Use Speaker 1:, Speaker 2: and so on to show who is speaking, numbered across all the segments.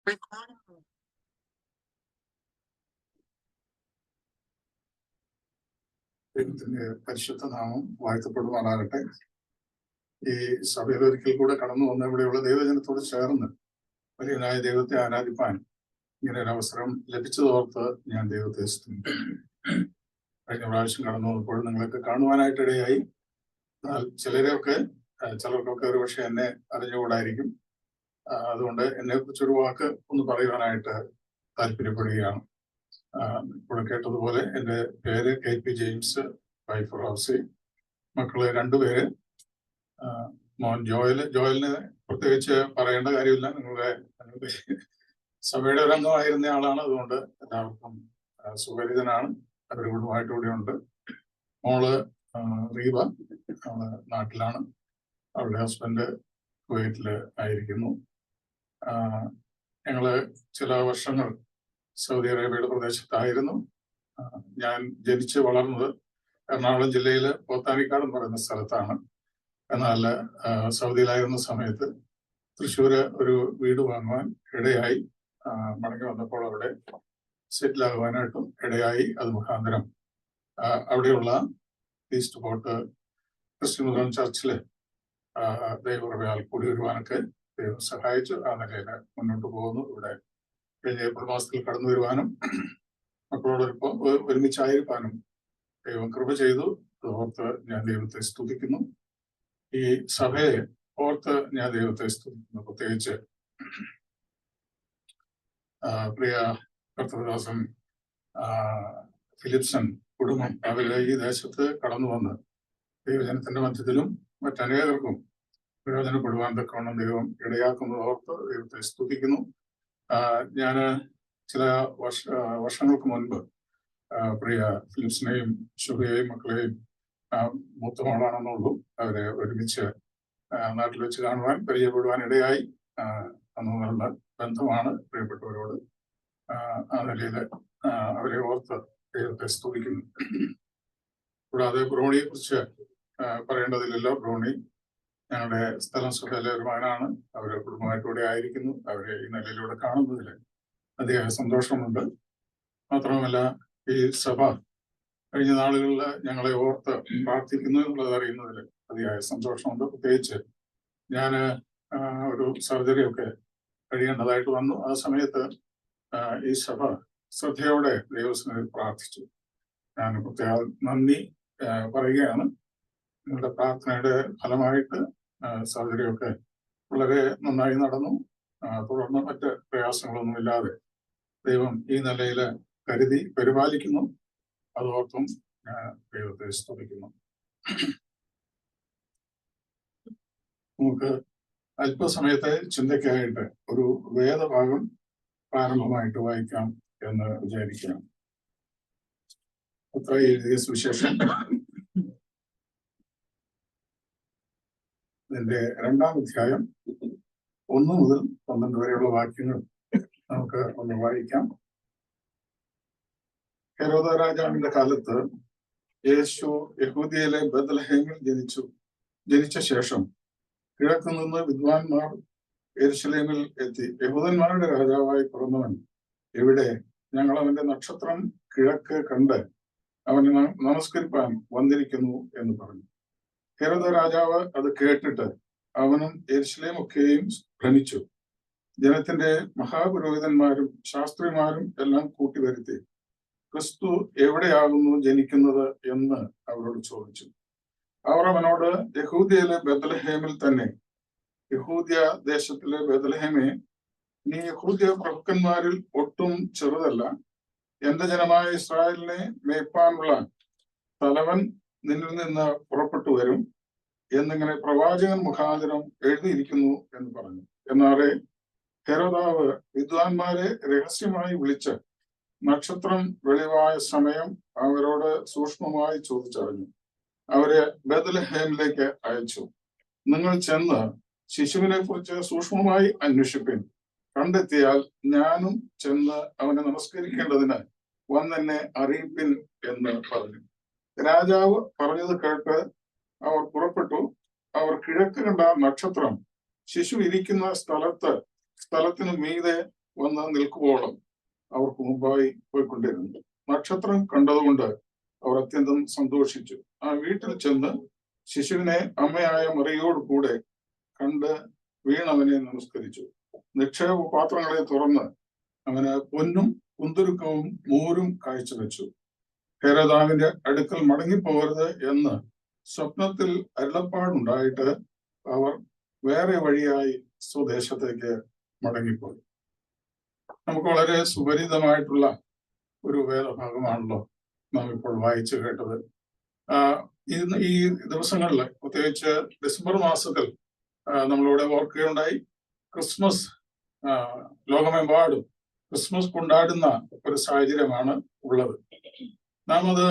Speaker 1: ദൈവത്തിന്റെ പരിശുദ്ധ നാമം വാഴ്ത്തപ്പെടുമാറാകട്ടെ. ഈ സഭയിൽ ഒരിക്കൽ കൂടെ കടന്നു വന്ന ഇവിടെയുള്ള ദൈവജനത്തോട് ചേർന്ന് വലിയനായ ദൈവത്തെ ആരാധിപ്പാൻ ഇങ്ങനെ ഒരു അവസരം ലഭിച്ചതോർത്ത് ഞാൻ ദൈവത്തെ സ്തുതിക്കുന്നു. കഴിഞ്ഞ പ്രാവശ്യം കടന്നു വന്നപ്പോൾ നിങ്ങളൊക്കെ കാണുവാനായിട്ടിടയായി. എന്നാൽ ചിലർക്കൊക്കെ ഒരു പക്ഷെ എന്നെ അറിഞ്ഞുകൂടായിരിക്കും. അതുകൊണ്ട് എന്നെ കുറിച്ചൊരു വാക്ക് ഒന്ന് പറയുവാനായിട്ട് താല്പര്യപ്പെടുകയാണ്. ഇപ്പോൾ കേട്ടതുപോലെ എൻ്റെ പേര് KP ജെയിംസ്, വൈഫ് റോസി, മക്കള് രണ്ടുപേര്. മോൻ ജോയലിന് പ്രത്യേകിച്ച് പറയേണ്ട കാര്യമില്ല. നിങ്ങളുടെ സഭയുടെ ഒരു അംഗമായിരുന്ന ആളാണ്. അതുകൊണ്ട് എല്ലാവർക്കും സുപരിചിതനാണ്. അവർ കുടുംബമായിട്ട് കൂടെ ഉണ്ട്. മോള് റീബ, അവള് നാട്ടിലാണ്. അവളുടെ ഹസ്ബൻഡ് കുവൈറ്റില് ആയിരിക്കുന്നു. ഞങ്ങള് ചില വർഷങ്ങൾ സൗദി അറേബ്യയുടെ പ്രദേശത്തായിരുന്നു. ഞാൻ ജനിച്ച് വളർന്നത് എറണാകുളം ജില്ലയിലെ പോത്താനിക്കാട് എന്ന് പറയുന്ന സ്ഥലത്താണ്. എന്നാൽ സൗദിയിലായിരുന്ന സമയത്ത് തൃശ്ശൂര് ഒരു വീട് വാങ്ങുവാൻ ഇടയായി. മടങ്ങി വന്നപ്പോൾ അവിടെ സെറ്റിലാകുവാനായിട്ടും ഇടയായി. അത് മുഖാന്തരം അവിടെയുള്ള ഈസ്റ്റ് പോർട്ട് ക്രിസ്ത്യൻ മുസ്ലിം ചർച്ചില് ദൈവകൃപയാൽ കൂടി വരുവാനൊക്കെ ദൈവം സഹായിച്ചു. ആ നിലയിൽ മുന്നോട്ട് പോകുന്നു. ഇവിടെ കഴിഞ്ഞ ഏപ്രിൽ മാസത്തിൽ കടന്നു വരുവാനും മക്കളോടൊപ്പം ഒരുമിച്ചായിരിക്കാനും ദൈവം കൃപ ചെയ്തു. ഓർത്ത് ഞാൻ ദൈവത്തെ സ്തുതിക്കുന്നു. ഈ സഭയെ ഓർത്ത് ഞാൻ ദൈവത്തെ സ്തുതിക്കുന്നു. പ്രത്യേകിച്ച് പ്രിയ കർത്തൃദാസൻ ഫിലിപ്സൺ കുടുംബം, അവര് ഈ ദേശത്ത് കടന്നു വന്ന് ദൈവജനത്തിന്റെ മധ്യത്തിലും മറ്റനേകർക്കും പ്രയോജനപ്പെടുവാൻ തക്കവണ്ണം ദൈവം ഇടയാക്കുന്നത് ഓർത്ത് ദൈവത്തെ സ്തുതിക്കുന്നു. ഞാന് ചില വർഷങ്ങൾക്ക് മുൻപ് പ്രിയ ഫിലിപ്സിനെയും ശുഭയെയും മക്കളെയും മൂത്ത മോളാണെന്നുള്ളൂ അവരെ ഒരുമിച്ച് നാട്ടിൽ വെച്ച് കാണുവാൻ പരിചയപ്പെടുവാൻ ഇടയായി. അന്നുള്ള ബന്ധമാണ് പ്രിയപ്പെട്ടവരോട്. ആ നിലയിൽ അവരെ ഓർത്ത് ദൈവത്തെ സ്തുതിക്കുന്നു. കൂടാതെ ബ്രോണിയെ കുറിച്ച് പറയേണ്ടതില്ലല്ലോ. ബ്രോണി ഞങ്ങളുടെ സ്ഥലം സുഖയിലെ ഒരു മകനാണ്. അവരെ കുടുംബമായിട്ടൂടെ ആയിരിക്കുന്നു. അവരെ ഈ നിലയിലൂടെ കാണുന്നതിൽ അതിയായ സന്തോഷമുണ്ട്. മാത്രമല്ല ഈ സഭ കഴിഞ്ഞ നാളുകളിൽ ഞങ്ങളെ ഓർത്ത് പ്രാർത്ഥിക്കുന്നു എന്നുള്ളത് അറിയുന്നതിൽ അതിയായ സന്തോഷമുണ്ട്. പ്രത്യേകിച്ച് ഞാൻ ഒരു സർജറി ഒക്കെ കഴിയേണ്ടതായിട്ട് വന്നു. ആ സമയത്ത് ഈ സഭ ശ്രദ്ധയോടെ ദൈവസന്നിധിയിൽ പ്രാർത്ഥിച്ചു. ഞാൻ പ്രത്യേക നന്ദി പറയുകയാണ്. നിങ്ങളുടെ പ്രാർത്ഥനയുടെ ഫലമായിട്ട് സർജറി ഒക്കെ വളരെ നന്നായി നടന്നു. തുടർന്ന് മറ്റ് പ്രയാസങ്ങളൊന്നുമില്ലാതെ ദൈവം ഈ നിലയിൽ കരുതി പരിപാലിക്കുന്നു. അതോർത്തും ദൈവത്തെ സ്തുതിക്കുന്നു. നമുക്ക് അല്പസമയത്തെ ചിന്തയ്ക്കായിട്ട് ഒരു വേദഭാഗം പ്രാരംഭമായിട്ട് വായിക്കാം എന്ന് വിചാരിക്കാം. മത്തായി എഴുതിയ സുവിശേഷം ഇതിന്റെ 2-ാം അധ്യായം 1 മുതൽ 12 വരെയുള്ള വാക്യങ്ങൾ നമുക്ക് ഒന്ന് വായിക്കാം. ഹെരോദ രാജാവിന്റെ കാലത്ത് യേശു യഹൂദിയയിലെ ബത്ലഹേമിൽ ജനിച്ച ശേഷം കിഴക്ക് നിന്ന് വിദ്വാൻമാർ യെരുശലേമിൽ എത്തി, യഹൂദന്മാരുടെ രാജാവായി പിറന്നവൻ എവിടെ? ഞങ്ങൾ അവന്റെ നക്ഷത്രം കിഴക്ക് കണ്ട് അവനെ നമസ്കരിപ്പാൻ വന്നിരിക്കുന്നു എന്ന് പറഞ്ഞു. ഹെരോദ രാജാവ് അത് കേട്ടിട്ട് അവനും യെരുശലേമൊക്കെയും ഭ്രമിച്ചു. ജനത്തിന്റെ മഹാപുരോഹിതന്മാരും ശാസ്ത്രിമാരും എല്ലാം കൂട്ടിവരുത്തി ക്രിസ്തു എവിടെയാകുന്നു ജനിക്കുന്നത് എന്ന് അവരോട് ചോദിച്ചു. അവർ അവനോട്, യഹൂദിയയിലെ ബത്ലഹേമിൽ തന്നെ. യഹൂദ്യ ദേശത്തിലെ ബത്ലഹേമേ, നീ യഹൂദ്യ പ്രഭുക്കന്മാരിൽ ഒട്ടും ചെറുതല്ല. എന്റെ ജനമായ ഇസ്രായേലിനെ മേയ്പ്പാനുള്ള തലവൻ നിന്നിൽ നിന്ന് പുറപ്പെട്ടു വരും എന്നിങ്ങനെ പ്രവാചകൻ മുഖാന്തരം എഴുതിയിരിക്കുന്നു എന്ന് പറഞ്ഞു. എന്നാലേ ഹെരോദാവ് വിദ്വാൻമാരെ രഹസ്യമായി വിളിച്ച് നക്ഷത്രം വെളിവായ സമയം അവരോട് സൂക്ഷ്മമായി ചോദിച്ചറിഞ്ഞു. അവരെ ബത്ലഹേമിലേക്ക് അയച്ചു. നിങ്ങൾ ചെന്ന് ശിശുവിനെ കുറിച്ച് സൂക്ഷ്മമായി അന്വേഷിപ്പിൻ. കണ്ടെത്തിയാൽ ഞാനും ചെന്ന് അവനെ നമസ്കരിക്കേണ്ടതിന് വന്നെന്നെ അറിയിപ്പിൻ എന്ന് പറഞ്ഞു. രാജാവ് പറഞ്ഞത് കേട്ട് അവർ പുറപ്പെട്ടു. അവർ കിഴക്ക് കണ്ട നക്ഷത്രം ശിശു ഇരിക്കുന്ന സ്ഥലത്തിന് മീതെ വന്ന് നിൽക്കുവോളം അവർക്ക് മുമ്പായി പോയിക്കൊണ്ടിരുന്നു. നക്ഷത്രം കണ്ടതുകൊണ്ട് അവർ അത്യന്തം സന്തോഷിച്ചു. ആ വീട്ടിൽ ചെന്ന് ശിശുവിനെ അമ്മയായ മറിയോട് കൂടെ കണ്ട് വീണവനെ നമസ്കരിച്ചു. നിക്ഷേപ പാത്രങ്ങളെ തുറന്ന് അവന് പൊന്നും കുന്തുരുക്കവും മൂരും കാഴ്ചവെച്ചു. ഹെരോദാവിന്റെ അടുക്കൽ മടങ്ങിപ്പോകരുത് എന്ന് സ്വപ്നത്തിൽ അരുളപ്പാടുണ്ടായിട്ട് അവർ വേറെ വഴിയായി സ്വദേശത്തേക്ക് മടങ്ങിപ്പോയി. നമുക്ക് വളരെ സുപരിതമായിട്ടുള്ള ഒരു വേദഭാഗമാണല്ലോ നാം ഇപ്പോൾ വായിച്ചു കേട്ടത്. ഇന്ന് ഈ ദിവസങ്ങളിൽ, പ്രത്യേകിച്ച് ഡിസംബർ മാസത്തിൽ നമ്മളിവിടെ ഓർക്കുകയുണ്ടായി, ക്രിസ്മസ് ലോകമെമ്പാടും ക്രിസ്മസ് കൊണ്ടാടുന്ന ഒരു സാഹചര്യമാണ് ഉള്ളത്. നാം അത്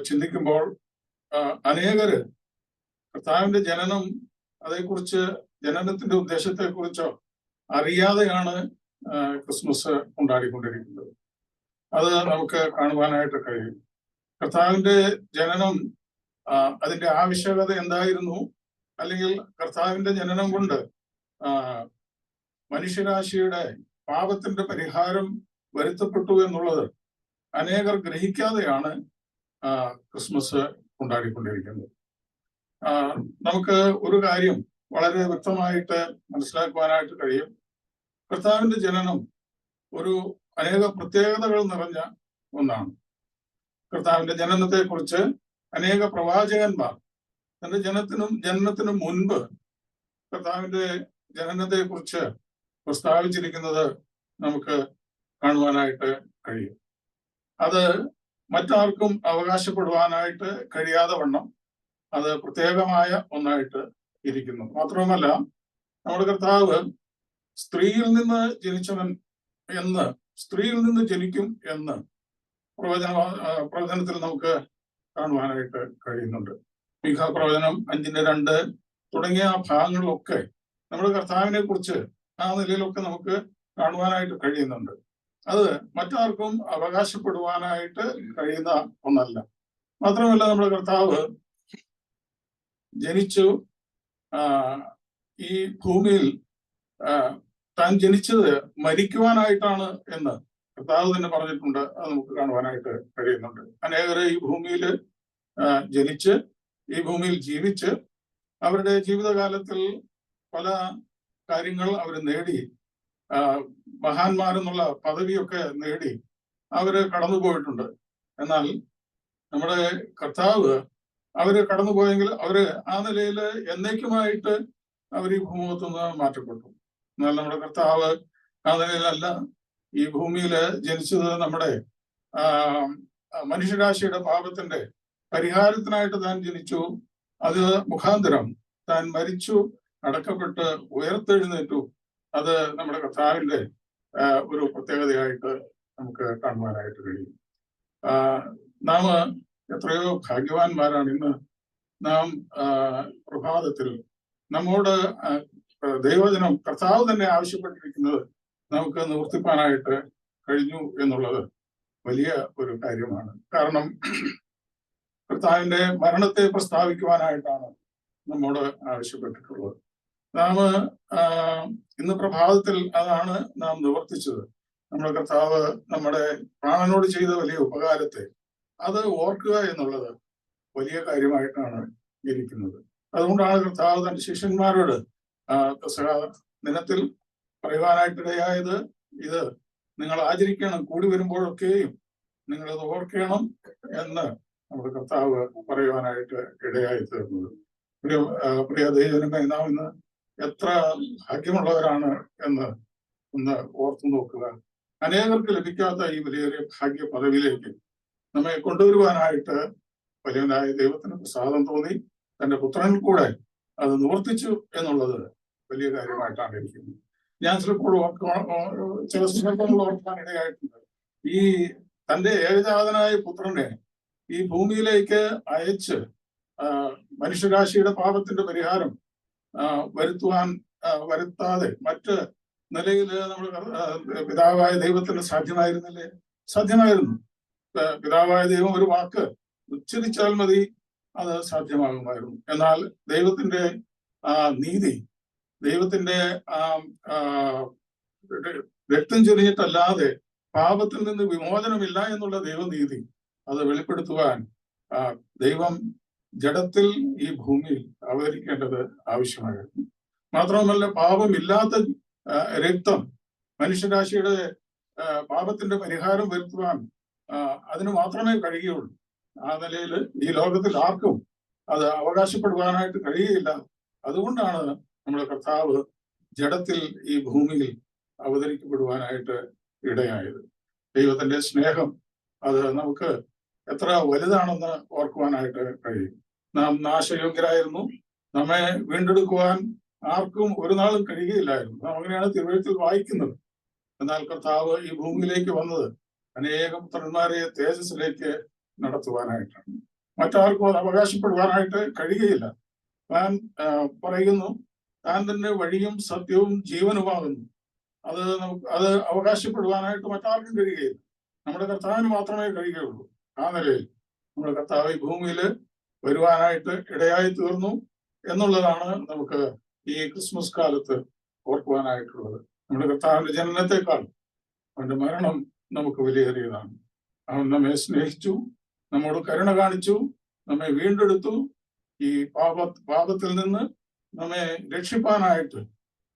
Speaker 1: ചിന്തിക്കുമ്പോൾ അനേകര് കർത്താവിന്റെ ജനനം, അതേക്കുറിച്ച് ജനനത്തിന്റെ ഉദ്ദേശത്തെക്കുറിച്ചോ അറിയാതെയാണ് ക്രിസ്മസ് കൊണ്ടാടിക്കൊണ്ടിരിക്കുന്നത്. അത് നമുക്ക് കാണുവാനായിട്ട് കഴിയും. കർത്താവിന്റെ ജനനം, അതിന്റെ ആവശ്യകത എന്തായിരുന്നു, അല്ലെങ്കിൽ കർത്താവിന്റെ ജനനം കൊണ്ട് മനുഷ്യരാശിയുടെ പാപത്തിന്റെ പരിഹാരം വരുത്തപ്പെട്ടു എന്നുള്ളത് അനേകർ ഗ്രഹിക്കാതെയാണ് ക്രിസ്മസ് കൊണ്ടാടിക്കൊണ്ടിരിക്കുന്നത്. നമുക്ക് ഒരു കാര്യം വളരെ വ്യക്തമായിട്ട് മനസ്സിലാക്കുവാനായിട്ട് കഴിയും. കർത്താവിന്റെ ജനനം ഒരു അനേക പ്രത്യേകതകൾ നിറഞ്ഞ ഒന്നാണ്. കർത്താവിന്റെ ജനനത്തെ കുറിച്ച് അനേക പ്രവാചകന്മാർ തന്റെ ജനനത്തിനും മുൻപ് കർത്താവിന്റെ ജനനത്തെ കുറിച്ച് പ്രസ്താവിച്ചിരിക്കുന്നത് നമുക്ക് കാണുവാനായിട്ട് കഴിയും. അത് മറ്റാർക്കും അവകാശപ്പെടുവാനായിട്ട് കഴിയാതെ വണ്ണം അത് പ്രത്യേകമായ ഒന്നായിട്ട് ഇരിക്കുന്നു. മാത്രവുമല്ല, നമ്മുടെ കർത്താവ് സ്ത്രീയിൽ നിന്ന് ജനിച്ചവൻ എന്ന്, സ്ത്രീയിൽ നിന്ന് ജനിക്കും എന്ന് പ്രവചനത്തിൽ നമുക്ക് കാണുവാനായിട്ട് കഴിയുന്നുണ്ട്. മീഖ പ്രവചനം 5:2 തുടങ്ങിയ ഭാഗങ്ങളിലൊക്കെ നമ്മുടെ കർത്താവിനെ കുറിച്ച് ആ നിലയിലൊക്കെ നമുക്ക് കാണുവാനായിട്ട് കഴിയുന്നുണ്ട്. അത് മറ്റാർക്കും അവകാശപ്പെടുവാനായിട്ട് കഴിയുന്ന ഒന്നല്ല. മാത്രമല്ല, നമ്മുടെ കർത്താവ് ജനിച്ചു, ഈ ഭൂമിയിൽ താൻ ജനിച്ചത് മരിക്കുവാനായിട്ടാണ് എന്ന് കർത്താവ് തന്നെ പറഞ്ഞിട്ടുണ്ട്. അത് നമുക്ക് കാണുവാനായിട്ട് കഴിയുന്നുണ്ട്. അനേകരെ ഈ ഭൂമിയിൽ ജനിച്ച്, ഈ ഭൂമിയിൽ ജീവിച്ച്, അവരുടെ ജീവിതകാലത്തിൽ പല കാര്യങ്ങൾ അവർ നേടി, മഹാന്മാരെന്നുള്ള പദവിയൊക്കെ നേടി അവര് കടന്നുപോയിട്ടുണ്ട്. എന്നാൽ നമ്മുടെ കർത്താവ് അവര് കടന്നുപോയെങ്കിൽ അവര് ആ നിലയിൽ എന്നേക്കുമായിട്ട് അവർ ഈ ഭൂമുഖത്തു നിന്ന് മാറ്റപ്പെട്ടു. എന്നാൽ നമ്മുടെ കർത്താവ് ആ നിലയിലല്ല ഈ ഭൂമിയിൽ ജനിച്ചത്. നമ്മുടെ മനുഷ്യരാശിയുടെ പാപത്തിന്റെ പരിഹാരത്തിനായിട്ട് താൻ ജനിച്ചു. അത് മുഖാന്തരം താൻ മരിച്ചു, അടക്കപ്പെട്ട് ഉയർത്തെഴുന്നേറ്റു. അത് നമ്മുടെ കർത്താവിന്റെ ഒരു പ്രത്യേകതയായിട്ട് നമുക്ക് കാണുവാനായിട്ട് കഴിയും. നാം എത്രയോ ഭാഗ്യവാന്മാരാണ്. ഇന്ന് നാം പ്രഭാതത്തിൽ നമ്മോട് ദൈവജനം കർത്താവ് തന്നെ ആവശ്യപ്പെട്ടിരിക്കുന്നത് നമുക്ക് നിവർത്തിപ്പാനായിട്ട് കഴിഞ്ഞു എന്നുള്ളത് വലിയ ഒരു കാര്യമാണ്. കാരണം കർത്താവിന്റെ മരണത്തെ പ്രസ്താവിക്കുവാനായിട്ടാണ് നമ്മോട് ആവശ്യപ്പെട്ടിട്ടുള്ളത്. നാം ഇന്ന് പ്രഭാതത്തിൽ അതാണ് നാം നിവർത്തിച്ചത്. നമ്മുടെ കർത്താവ് നമ്മുടെ പ്രാണനോട് ചെയ്ത വലിയ ഉപകാരത്തെ അത് ഓർക്കുക എന്നുള്ളത് വലിയ കാര്യമായിട്ടാണ് ഇരിക്കുന്നത്. അതുകൊണ്ടാണ് കർത്താവ് തന്റെ ശിഷ്യന്മാരോട് ദിനത്തിൽ പറയുവാനായിട്ടിടയായത്, ഇത് നിങ്ങൾ ആചരിക്കണം, കൂടി വരുമ്പോഴൊക്കെയും നിങ്ങൾ ഇത് ഓർക്കണം എന്ന് നമ്മുടെ കർത്താവ് പറയുവാനായിട്ട് ഇടയായി തീർന്നത്. പ്രിയ ദൈവജനമേ, നാം ഇന്ന് എത്ര ഭാഗ്യമുള്ളവരാണ് എന്ന് ഒന്ന് ഓർത്തു നോക്കുക. അനേകർക്ക് ലഭിക്കാത്ത ഈ വലിയൊരു ഭാഗ്യ പദവിയിലേക്ക് നമ്മെ കൊണ്ടുവരുവാനായിട്ട് വലിയവനായ ദൈവത്തിന് പ്രസാദം തോന്നി തന്റെ പുത്രനിൽ കൂടെ അത് നിവർത്തിച്ചു എന്നുള്ളത് വലിയ കാര്യമായിട്ടാണ് ഇരിക്കുന്നത്. ഞാൻ ചിലപ്പോൾ ചില സന്ദർഭങ്ങൾ ഓർക്കാൻ ഇടയായിട്ടുണ്ട്. ഈ തന്റെ ഏകജാതനായ പുത്രനെ ഈ ഭൂമിയിലേക്ക് അയച്ച് മനുഷ്യരാശിയുടെ പാപത്തിന്റെ പരിഹാരം വരുത്താതെ മറ്റ് നിലയിൽ നമ്മൾ പിതാവായ ദൈവത്തിന് സാധ്യമായിരുന്നില്ലേ? സാധ്യമായിരുന്നു. പിതാവായ ദൈവം ഒരു വാക്ക് ഉച്ചരിച്ചാൽ മതി, അത് സാധ്യമാകുമായിരുന്നു. എന്നാൽ ദൈവത്തിന്റെ നീതി, ദൈവത്തിന്റെ രക്തം ചൊരിഞ്ഞിട്ടല്ലാതെ പാപത്തിൽ നിന്ന് വിമോചനമില്ല എന്നുള്ള ദൈവനീതി അത് വെളിപ്പെടുത്തുവാൻ ദൈവം ജഡത്തിൽ ഈ ഭൂമിയിൽ അവതരിക്കേണ്ടത് ആവശ്യമായിരുന്നു. മാത്രവുമല്ല, പാപമില്ലാത്ത രക്തം മനുഷ്യരാശിയുടെ പാപത്തിന്റെ പരിഹാരം വരുത്തുവാൻ അതിന് മാത്രമേ കഴിയുള്ളൂ. ആ നിലയിൽ ഈ ലോകത്തിൽ ആർക്കും അത് അവകാശപ്പെടുവാനായിട്ട് കഴിയുകയില്ല. അതുകൊണ്ടാണ് നമ്മുടെ കർത്താവ് ജഡത്തിൽ ഈ ഭൂമിയിൽ അവതരിക്കപ്പെടുവാനായിട്ട് ഇടയായത്. ദൈവത്തിന്റെ സ്നേഹം അത് നമുക്ക് എത്ര വലുതാണെന്ന് ഓർക്കുവാനായിട്ട് കഴിയും. നാം നാശയോഗ്യരായിരുന്നു, നമ്മെ വീണ്ടെടുക്കുവാൻ ആർക്കും ഒരു നാളും കഴിയുകയില്ലായിരുന്നു. നാം അങ്ങനെയാണ് തിരുവഴുത്തിൽ വായിക്കുന്നത്. എന്നാൽ കർത്താവ് ഈ ഭൂമിയിലേക്ക് വന്നത് അനേകം പുത്രന്മാരെ തേജസ്സിലേക്ക് നടത്തുവാനായിട്ടാണ്. മറ്റാർക്കും അത് അവകാശപ്പെടുവാനായിട്ട് കഴിയുകയില്ല. താൻ പറയുന്നു, താൻ തന്നെ വഴിയും സത്യവും ജീവനുമാകുന്നു. അത് അവകാശപ്പെടുവാനായിട്ട് മറ്റാർക്കും കഴിയുകയില്ല. നമ്മുടെ കർത്താവിന് മാത്രമേ കഴിയുകയുള്ളൂ. ആ നിലയിൽ നമ്മുടെ കർത്താവ് ഈ ഭൂമിയിൽ വരുവാനായിട്ട് ഇടയായി തീർന്നു എന്നുള്ളതാണ് നമുക്ക് ഈ ക്രിസ്മസ് കാലത്ത് ഓർക്കുവാനായിട്ടുള്ളത്. നമ്മുടെ കർത്താവിന്റെ ജനനത്തെക്കാൾ അവന്റെ മരണം നമുക്ക് വിലയേറിയതാണ്. അവൻ നമ്മെ സ്നേഹിച്ചു, നമ്മോട് കരുണ കാണിച്ചു, നമ്മെ വീണ്ടെടുത്തു. ഈ പാപത്തിൽ നിന്ന് നമ്മെ രക്ഷിപ്പാനായിട്ട്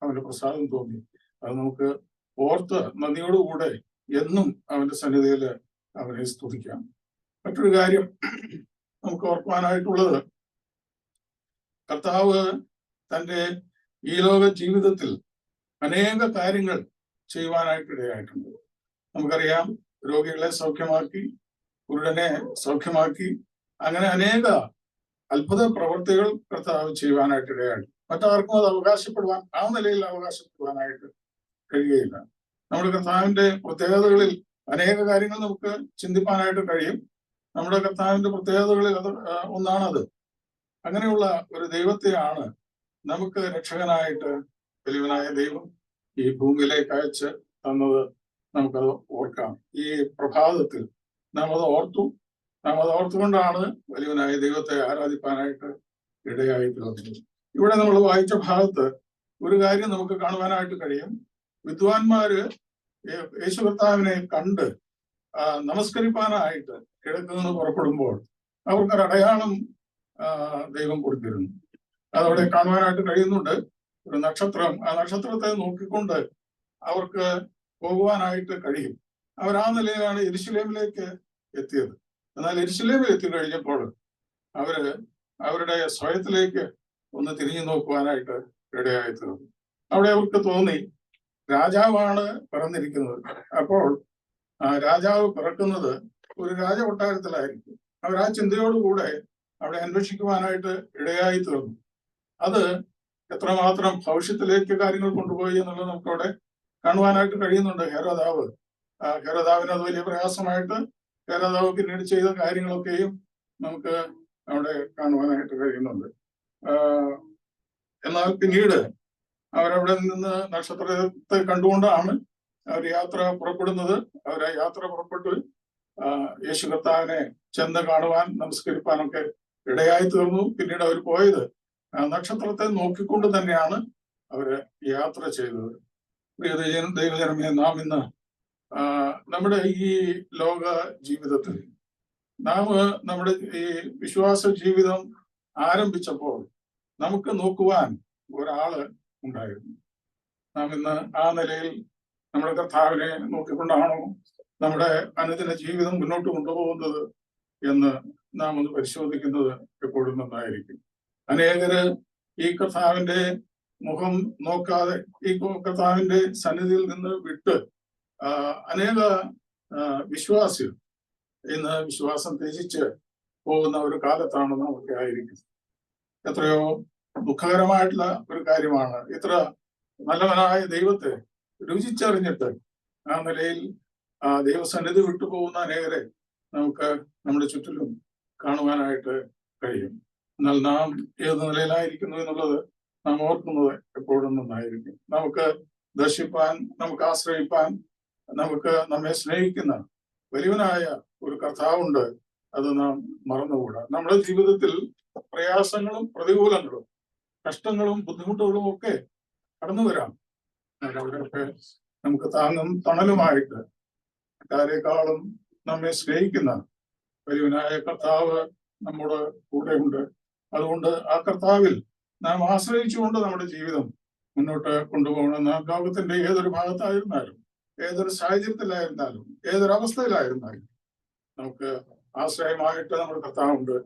Speaker 1: അവന്റെ പ്രസാദം തോന്നി. അത് നമുക്ക് ഓർത്ത് നന്ദിയോടുകൂടെ എന്നും അവന്റെ സന്നിധിയിൽ അവനെ സ്തുതിക്കാം. മറ്റൊരു കാര്യം നമുക്ക് ഓർക്കുവാനായിട്ടുള്ളത്, കർത്താവ് തൻ്റെ ഈ ലോക ജീവിതത്തിൽ അനേക കാര്യങ്ങൾ ചെയ്യുവാനായിട്ട് ഇടയായിട്ടുണ്ട്. നമുക്കറിയാം, രോഗികളെ സൗഖ്യമാക്കി, കുരുടനെ സൗഖ്യമാക്കി, അങ്ങനെ അനേക അത്ഭുത പ്രവർത്തികൾ കർത്താവ് ചെയ്യുവാനായിട്ട് ഇടയായി. മറ്റാർക്കും അത് അവകാശപ്പെടുവാൻ, ആ നിലയിൽ അവകാശപ്പെടുവാനായിട്ട് കഴിയുകയില്ല. നമ്മുടെ കർത്താവിന്റെ പ്രത്യേകതകളിൽ അനേക കാര്യങ്ങൾ നമുക്ക് ചിന്തിപ്പാനായിട്ട് കഴിയും. നമ്മുടെ കർത്താവിന്റെ പ്രത്യേകതകളിൽ ഒന്നാണത്. അങ്ങനെയുള്ള ഒരു ദൈവത്തെയാണ് നമുക്ക് രക്ഷകനായിട്ട് വലിയവനായ ദൈവം ഈ ഭൂമിയിലേക്ക് അയച്ച് തന്നത്. നമുക്കത് ഓർക്കാം. ഈ പ്രഭാതത്തിൽ നാം അത് ഓർത്തുകൊണ്ടാണ് വലിയവനായ ദൈവത്തെ ആരാധിപ്പാനായിട്ട് ഇടയായി തീർന്നത്. ഇവിടെ നമ്മൾ വായിച്ച ഭാഗത്ത് ഒരു കാര്യം നമുക്ക് കാണുവാനായിട്ട് കഴിയും. വിദ്വാൻമാര് യേശു കർത്താവിനെ കണ്ട് നമസ്കരിപ്പാനായിട്ട് കിഴക്ക് നിന്ന് പുറപ്പെടുമ്പോൾ അവർക്കൊരു അടയാളം ദൈവം കൊടുത്തിരുന്നു. അതവിടെ കാണുവാനായിട്ട് കഴിയുന്നുണ്ട്. ഒരു നക്ഷത്രം. ആ നക്ഷത്രത്തെ നോക്കിക്കൊണ്ട് അവർക്ക് പോകുവാനായിട്ട് കഴിയും. അവർ ആ നിലയിലാണ് യെരുശലേമിലേക്ക് എത്തിയത്. എന്നാൽ യെരുശലേമിൽ എത്തിക്കഴിഞ്ഞപ്പോൾ അവരുടെ സ്വയത്തിലേക്ക് ഒന്ന് തിരിഞ്ഞു നോക്കുവാനായിട്ട് ഇടയായി തീർന്നു. അവിടെ അവർക്ക് തോന്നി രാജാവാണ് പിറന്നിരിക്കുന്നത്. അപ്പോൾ രാജാവ് പിറക്കുന്നത് ഒരു രാജകൊട്ടാരത്തിലായിരിക്കും. അവർ ആ ചിന്തയോടുകൂടെ അവിടെ അന്വേഷിക്കുവാനായിട്ട് ഇടയായി തീർന്നു. അത് എത്രമാത്രം ഭവിഷ്യത്തിലേക്ക് കാര്യങ്ങൾ കൊണ്ടുപോയി എന്നുള്ളത് നമുക്കവിടെ കാണുവാനായിട്ട് കഴിയുന്നുണ്ട്. ഹെരോദാവിന് അത് വലിയ പ്രയാസമായിട്ട് ഹെരോദാവ് പിന്നീട് ചെയ്ത കാര്യങ്ങളൊക്കെയും നമുക്ക് അവിടെ കാണുവാനായിട്ട് കഴിയുന്നുണ്ട്. എന്നാൽ പിന്നീട് അവരവിടെ നിന്ന് നക്ഷത്രത്തെ കണ്ടുകൊണ്ടാണ് അവർ യാത്ര പുറപ്പെടുന്നത്. അവർ ആ യാത്ര പുറപ്പെട്ട് യേശു കർത്താവിനെ ചെന്ന് കാണുവാൻ, നമസ്കരിപ്പാനൊക്കെ ഇടയായി തീർന്നു. പിന്നീട് അവർ പോയത് നക്ഷത്രത്തെ നോക്കിക്കൊണ്ട് തന്നെയാണ് അവര് യാത്ര ചെയ്തത്. പ്രിയ ദൈവജനമേ, നാം ഇന്ന് നമ്മുടെ ഈ ലോക ജീവിതത്തിൽ നമ്മുടെ ഈ വിശ്വാസ ജീവിതം ആരംഭിച്ചപ്പോൾ നമുക്ക് നോക്കുവാൻ ഒരാള് ഉണ്ടായിരുന്നു. നാം ഇന്ന് ആ നിലയിൽ നമ്മുടെ കർത്താവിനെ നോക്കിക്കൊണ്ടാണോ നമ്മുടെ അനുദിന ജീവിതം മുന്നോട്ട് കൊണ്ടുപോകുന്നത് എന്ന് നാം ഒന്ന് പരിശോധിക്കുന്നത് എപ്പോഴും നന്നായിരിക്കും. അനേകര് ഈ കർത്താവിന്റെ മുഖം നോക്കാതെ, ഈ കർത്താവിന്റെ സന്നിധിയിൽ നിന്ന് വിട്ട് അനേക വിശ്വാസികൾ ഇന്ന് വിശ്വാസം ത്യജിച്ച് പോകുന്ന ഒരു കാലത്താണ് നമുക്ക് ആയിരിക്കുന്നത്. എത്രയോ ദുഃഖകരമായിട്ടുള്ള ഒരു കാര്യമാണ്. ഇത്ര നല്ലവനായ ദൈവത്തെ രുചിച്ചറിഞ്ഞിട്ട് ആ നിലയിൽ ദൈവസന്നിധി വിട്ടുപോകുന്ന അനേകരെ നമുക്ക് നമ്മുടെ ചുറ്റിലും കാണുവാനായിട്ട് കഴിയും. എന്നാൽ നാം ഏത് നിലയിലായിരിക്കുന്നു എന്നുള്ളത് നാം ഓർക്കുന്നത് എപ്പോഴും നന്നായിരിക്കും. നമുക്ക് ദർശിപ്പാൻ, നമുക്ക് ആശ്രയിപ്പാൻ, നമുക്ക് നമ്മെ സ്നേഹിക്കുന്ന വലിയവനായ ഒരു കർത്താവുണ്ട്. അത് നാം മറന്നുകൂടാ. നമ്മുടെ ജീവിതത്തിൽ പ്രയാസങ്ങളും പ്രതികൂലങ്ങളും കഷ്ടങ്ങളും ബുദ്ധിമുട്ടുകളും ഒക്കെ കടന്നു വരാം. അവിടെയൊക്കെ നമുക്ക് താങ്ങും തണലുമായിട്ട് ആരെക്കാളും നമ്മെ സ്നേഹിക്കുന്ന വലിയവനായ കർത്താവ് നമ്മുടെ കൂടെയുണ്ട്. അതുകൊണ്ട് ആ കർത്താവിൽ നാം ആശ്രയിച്ചുകൊണ്ട് നമ്മുടെ ജീവിതം മുന്നോട്ട് കൊണ്ടുപോകണം. നാം ലോകത്തിന്റെ ഏതൊരു ഭാഗത്തായിരുന്നാലും, ഏതൊരു സാഹചര്യത്തിലായിരുന്നാലും, ഏതൊരവസ്ഥയിലായിരുന്നാലും നമുക്ക് ആശ്രയമായിട്ട് നമ്മുടെ കർത്താവുണ്ട്.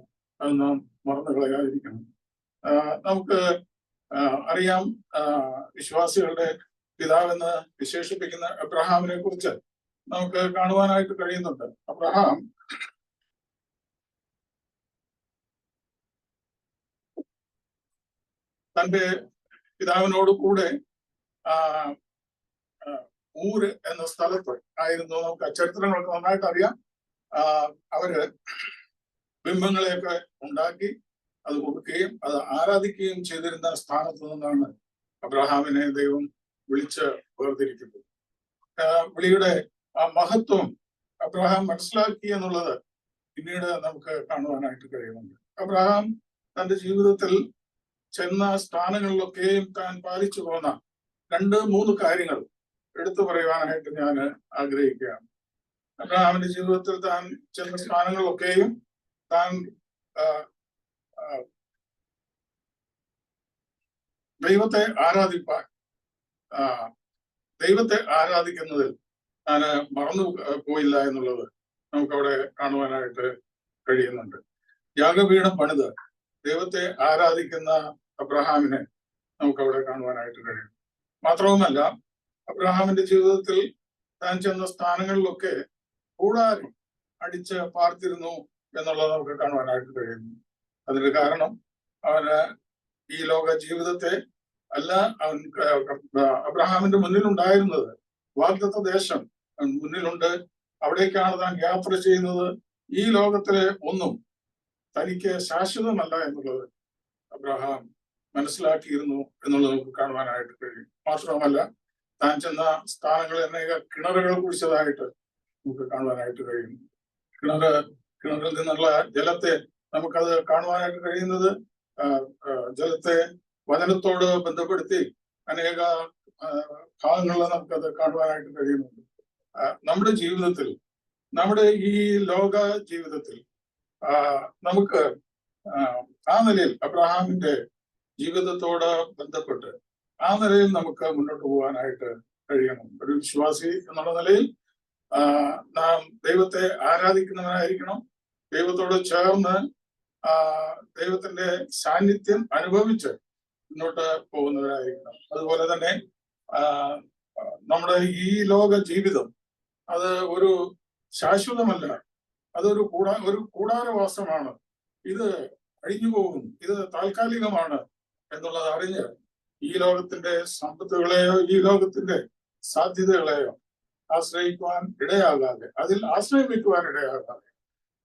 Speaker 1: അത് നാം മറന്നു കളയാതിരിക്കണം. നമുക്ക് അറിയാം, വിശ്വാസികളുടെ പിതാവെന്ന് വിശേഷിപ്പിക്കുന്ന അബ്രഹാമിനെ കുറിച്ച് നമുക്ക് കാണുവാനായിട്ട് കഴിയുന്നുണ്ട്. അബ്രഹാം തന്റെ പിതാവിനോട് കൂടെ ഊര് എന്ന സ്ഥലത്ത് ആയിരുന്നു. നമുക്ക് ചരിത്രങ്ങളൊക്കെ നന്നായിട്ട് അറിയാം. അവര് ബിംബങ്ങളെയൊക്കെ ഉണ്ടാക്കി അത് കൊടുക്കുകയും അത് ആരാധിക്കുകയും ചെയ്തിരുന്ന സ്ഥാനത്ത് നിന്നാണ് അബ്രഹാമിനെ ദൈവം വിളിച്ച് വേർതിരിക്കുന്നത്. വിളിയുടെ ആ മഹത്വം അബ്രഹാം മനസ്സിലാക്കി എന്നുള്ളത് പിന്നീട് നമുക്ക് കാണുവാനായിട്ട് കഴിയുന്നുണ്ട്. അബ്രഹാം തന്റെ ജീവിതത്തിൽ ചെന്ന സ്ഥാനങ്ങളിലൊക്കെയും താൻ പാലിച്ചു പോന്ന 2-3 കാര്യങ്ങൾ എടുത്തു പറയുവാനായിട്ട് ഞാൻ ആഗ്രഹിക്കുകയാണ്. അബ്രഹാമിന്റെ ജീവിതത്തിൽ താൻ ചെന്ന സ്ഥാനങ്ങളിലൊക്കെയും താൻ ദൈവത്തെ ആരാധിക്കുന്നതിൽ താൻ മറന്നു പോയില്ല എന്നുള്ളത് നമുക്കവിടെ കാണുവാനായിട്ട് കഴിയുന്നുണ്ട്. യാഗപീഠം പണിത് ദൈവത്തെ ആരാധിക്കുന്ന അബ്രഹാമിനെ നമുക്കവിടെ കാണുവാനായിട്ട് കഴിയും. മാത്രവുമല്ല, അബ്രഹാമിന്റെ ജീവിതത്തിൽ താൻ ചെന്ന സ്ഥാനങ്ങളിലൊക്കെ കൂടാരം അടിച്ച് പാർത്തിരുന്നു എന്നുള്ളത് നമുക്ക് കാണുവാനായിട്ട് കഴിയുന്നു. അതിന് കാരണം അവന് ഈ ലോക ജീവിതത്തെ അല്ല, അവൻ അബ്രഹാമിന്റെ മുന്നിലുണ്ടായിരുന്നത് വാഗ്ദത്ത ദേശം മുന്നിലുണ്ട്. അവിടേക്കാണ് താൻ യാത്ര ചെയ്യുന്നത്. ഈ ലോകത്തിലെ ഒന്നും തനിക്ക് ശാശ്വതമല്ല എന്നുള്ളത് അബ്രഹാം മനസ്സിലാക്കിയിരുന്നു എന്നുള്ളത് നമുക്ക് കാണുവാനായിട്ട് കഴിയും. മാത്രവുമല്ല, താൻ ചെന്ന സ്ഥാനങ്ങളിൽ അനേക കിണറുകൾ കുഴിച്ചതായിട്ട് നമുക്ക് കാണുവാനായിട്ട് കഴിയും. കിണറിൽ നിന്നുള്ള ജലത്തെ നമുക്കത് കാണുവാനായിട്ട് കഴിയുന്നത് ജലത്തെ വചനത്തോട് ബന്ധപ്പെടുത്തി അനേക ഭാഗങ്ങളിൽ നമുക്കത് കാണുവാനായിട്ട് കഴിയുന്നുണ്ട്. നമ്മുടെ ജീവിതത്തിൽ, നമ്മുടെ ഈ ലോക ജീവിതത്തിൽ നമുക്ക് ആ നിലയിൽ അബ്രഹാമിന്റെ ജീവിതത്തോട് ബന്ധപ്പെട്ട് ആ നിലയിൽ നമുക്ക് മുന്നോട്ട് പോകാനായിട്ട് കഴിയണം. ഒരു വിശ്വാസി എന്നുള്ള നിലയിൽ നാം ദൈവത്തെ ആരാധിക്കുന്നവനായിരിക്കണം. ദൈവത്തോട് ചേർന്ന് ദൈവത്തിന്റെ സാന്നിധ്യം അനുഭവിച്ച് മുന്നോട്ട് പോകുന്നവരായിരിക്കണം. അതുപോലെ തന്നെ നമ്മുടെ ഈ ലോക ജീവിതം അത് ഒരു ശാശ്വതമല്ല, അതൊരു കൂടാരവാസമാണ്. ഇത് അഴിഞ്ഞു പോകും, ഇത് താൽക്കാലികമാണ് എന്നുള്ളത് അറിഞ്ഞ് ഈ ലോകത്തിന്റെ സമ്പത്തുകളെയോ ഈ ലോകത്തിന്റെ സാധ്യതകളെയോ ആശ്രയിക്കുവാൻ ഇടയാകാതെ, അതിൽ ആശ്രയം വയ്ക്കുവാൻ ഇടയാകാതെ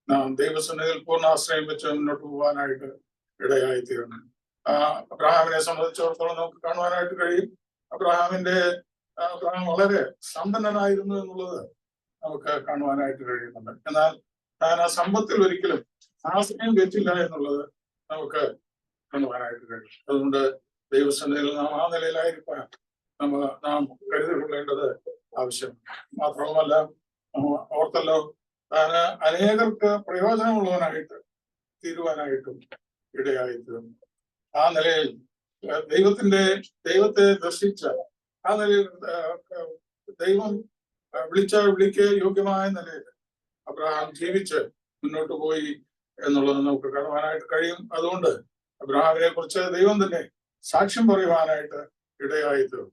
Speaker 1: നാം ദൈവസന്നിധിയിൽ പൂർണ്ണ ആശ്രയം വെച്ച് മുന്നോട്ട് പോകാനായിട്ട് ഇടയായിത്തീരണം. അബ്രഹാമിനെ സംബന്ധിച്ചിടത്തോളം നമുക്ക് കാണുവാനായിട്ട് കഴിയും. അബ്രഹാം വളരെ സമ്പന്നനായിരുന്നു എന്നുള്ളത് നമുക്ക് കാണുവാനായിട്ട് കഴിയുന്നുണ്ട്. എന്നാൽ താൻ ആ സമ്പത്തിൽ ഒരിക്കലും ആശ്രയം വെച്ചില്ല എന്നുള്ളത് നമുക്ക് കാണുവാനായിട്ട് കഴിയും. അതുകൊണ്ട് ദൈവസന്നിധിയിൽ നാം ആ നിലയിലായിരിക്കാൻ നാം കരുതിക്കൊള്ളേണ്ടത് ആവശ്യം. മാത്രവുമല്ല, ഓർത്തല്ലോ, താൻ അനേകർക്ക് പ്രയോജനമുള്ളവനായിട്ട് തീരുവാനായിട്ടും ഇടയായിത്തീർന്നു. ആ നിലയിൽ ദൈവത്തെ ദർശിച്ച ആ നിലയിൽ ദൈവം വിളിക്ക് യോഗ്യമായ നിലയിൽ അബ്രഹാം ജീവിച്ച് മുന്നോട്ട് പോയി എന്നുള്ളത് നമുക്ക് കാണുവാനായിട്ട് കഴിയും. അതുകൊണ്ട് അബ്രഹാമിനെ കുറിച്ച് ദൈവം തന്നെ സാക്ഷ്യം പറയുവാനായിട്ട് ഇടയായിത്തീർന്നു.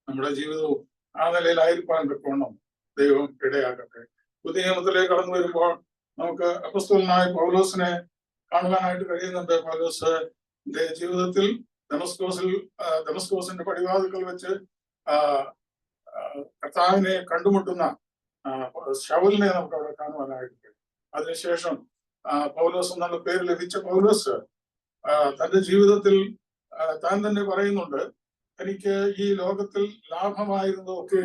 Speaker 1: നമ്മുടെ ജീവിതവും ആ നിലയിലായിരിക്കാൻ തക്കവണ്ണം ദൈവം ഇടയാക്കട്ടെ. പുതിയ നിയമത്തിലേക്ക് കടന്നു വരുമ്പോൾ നമുക്ക് അപ്പോസ്തലനായ പൗലോസിനെ കാണുവാനായിട്ട് കഴിയുന്നുണ്ട്. പൗലോസിന്റെ ജീവിതത്തിൽ ദമസ്കോസിന്റെ പടിവാതിൽക്കൽ വെച്ച് കർത്താവിനെ കണ്ടുമുട്ടുന്ന ശൗലിനെ നമുക്ക് അവിടെ കാണുവാനായിട്ട് കഴിയും. അതിനുശേഷം പൗലോസ് എന്നുള്ള പേര് ലഭിച്ച പൗലോസ് തന്റെ ജീവിതത്തിൽ താൻ തന്നെ പറയുന്നുണ്ട്, എനിക്ക് ഈ ലോകത്തിൽ ലാഭമായിരുന്നതൊക്കെ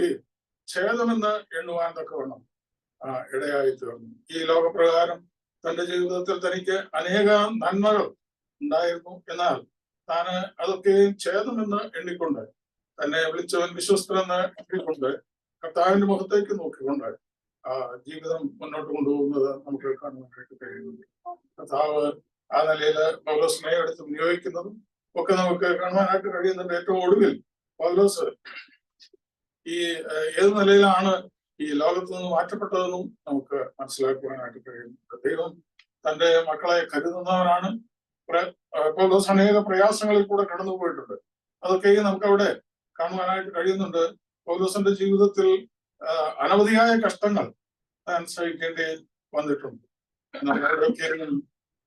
Speaker 1: ഛേദമെന്ന് എണ്ണുവാൻ തക്കവണ്ണം ഇടയായി തീർന്നു. ഈ ലോകപ്രകാരം തന്റെ ജീവിതത്തിൽ തനിക്ക് അനേക നന്മകൾ ഉണ്ടായിരുന്നു. എന്നാൽ താന് അതൊക്കെ ഛേദമെന്ന് എണ്ണിക്കൊണ്ട്, തന്നെ വിളിച്ചവൻ വിശ്വസ്തനെന്ന് എണ്ണിക്കൊണ്ട് കർത്താവിന്റെ മുഖത്തേക്ക് നോക്കിക്കൊണ്ട് ജീവിതം മുന്നോട്ട് കൊണ്ടുപോകുന്നത് നമുക്ക് കാണുവാനായിട്ട് കഴിയുന്നുണ്ട്. കർത്താവ് ആ നിലയിൽ പൗലോസിനെ എടുത്ത് വിനിയോഗിക്കുന്നതും ഒക്കെ നമുക്ക് കാണുവാനായിട്ട് കഴിയുന്നുണ്ട്. ഏറ്റവും ഒടുവിൽ പൗലോസ് ഈ ഏത് നിലയിലാണ് ഈ ലോകത്തു നിന്ന് മാറ്റപ്പെട്ടതെന്നും നമുക്ക് മനസ്സിലാക്കുവാനായിട്ട് കഴിയുന്നുണ്ട്. ദൈവം തന്റെ മക്കളെ കരുതുന്നവനാണ്. പൗലോസ് അനേക പ്രയാസങ്ങളിൽ കൂടെ കടന്നു പോയിട്ടുണ്ട്. അതൊക്കെയും നമുക്ക് അവിടെ കാണുവാനായിട്ട് കഴിയുന്നുണ്ട്. പൗലോസിന്റെ ജീവിതത്തിൽ അനവധിയായ കഷ്ടങ്ങൾ സഹിക്കേണ്ടി വന്നിട്ടുണ്ട്. നമ്മളൊക്കെയും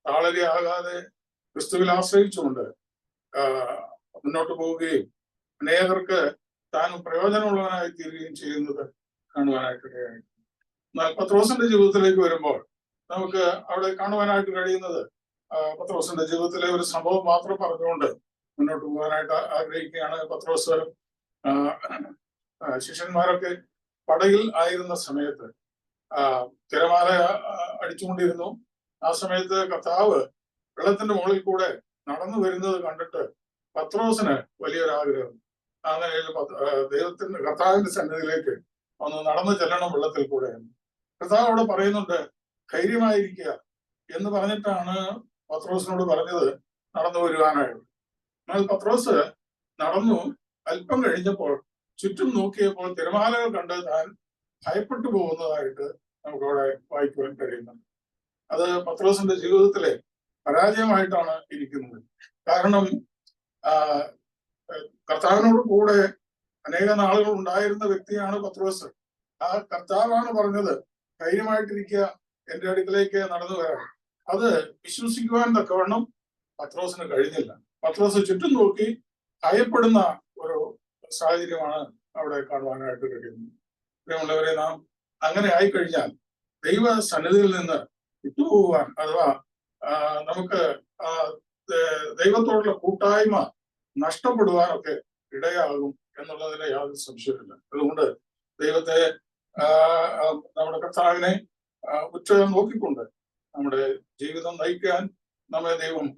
Speaker 1: താളരിയാകാതെ ക്രിസ്തുവിൽ ആശ്രയിച്ചുകൊണ്ട് മുന്നോട്ട് പോവുകയും അനേകർക്ക് താനും പ്രയോജനമുള്ളവനായി തീരുകയും ചെയ്യുന്നത് കാണുവാനായിട്ട് കഴിയും. എന്നാൽ പത്രോസിന്റെ ജീവിതത്തിലേക്ക് വരുമ്പോൾ നമുക്ക് അവിടെ കാണുവാനായിട്ട് കഴിയുന്നത് പത്രോസിന്റെ ജീവിതത്തിലെ ഒരു സംഭവം മാത്രം പറഞ്ഞുകൊണ്ട് മുന്നോട്ട് പോകാനായിട്ട് ആഗ്രഹിക്കുകയാണ്. പത്രോസ് ശിഷ്യന്മാരൊക്കെ പടകിൽ ആയിരുന്ന സമയത്ത് തിരമാല അടിച്ചുകൊണ്ടിരുന്നു. ആ സമയത്ത് കർത്താവ് വെള്ളത്തിന്റെ മുകളിൽ കൂടെ നടന്നു വരുന്നത് കണ്ടിട്ട് പത്രോസിന് വലിയൊരാഗ്രഹം. ആ നിലയിൽ കർത്താവിന്റെ സന്നിധിയിലേക്ക് ഒന്ന് നടന്നു ചെല്ലണം വെള്ളത്തിൽ കൂടെ. കർത്താവ് അവിടെ പറയുന്നുണ്ട് ധൈര്യമായിരിക്കുക എന്ന് പറഞ്ഞിട്ടാണ് പത്രോസിനോട് പറഞ്ഞത് നടന്നു വരുവാനായിട്ട്. എന്നാൽ പത്രോസ് നടന്നു അല്പം കഴിഞ്ഞപ്പോൾ ചുറ്റും നോക്കിയപ്പോൾ തിരമാലകൾ കണ്ട് താൻ ഭയപ്പെട്ടു പോകുന്നതായിട്ട് നമുക്കവിടെ വായിക്കുവാൻ കഴിയുന്നുണ്ട്. അത് പത്രോസിന്റെ ജീവിതത്തിലെ പരാജയമായിട്ടാണ് ഇരിക്കുന്നത്. കാരണം കർത്താവിനോട് കൂടെ അനേക നാളുകൾ ഉണ്ടായിരുന്ന വ്യക്തിയാണ് പത്രോസ്. ആ കർത്താവാണ് പറഞ്ഞത് ധൈര്യമായിട്ടിരിക്കുക, എന്റെ അടുക്കലേക്ക് നടന്നു വരാം. അത് വിശ്വസിക്കുവാൻ തക്കവണ്ണം പത്രോസിന് കഴിഞ്ഞില്ല. പത്രോസ് ചുറ്റും നോക്കി ഭയപ്പെടുന്ന ഒരു സാഹചര്യമാണ് അവിടെ കാണുവാനായിട്ട് കഴിയുന്നത്. പ്രിയമുള്ളവരെ, നാം അങ്ങനെ ആയിക്കഴിഞ്ഞാൽ ദൈവ സന്നിധിയിൽ നിന്ന് വിട്ടുപോകുവാൻ അഥവാ നമുക്ക് ദൈവത്തോടുള്ള കൂട്ടായ്മ നഷ്ടപ്പെടുവാനൊക്കെ ഇടയാകും എന്നുള്ളതിന് യാതൊരു സംശയമില്ല. അതുകൊണ്ട് ദൈവത്തെ നമ്മുടെ കർത്താവിനെ ഉച്ചം നോക്കിക്കൊണ്ട് നമ്മുടെ ജീവിതം നയിക്കാൻ നമ്മെ ദൈവം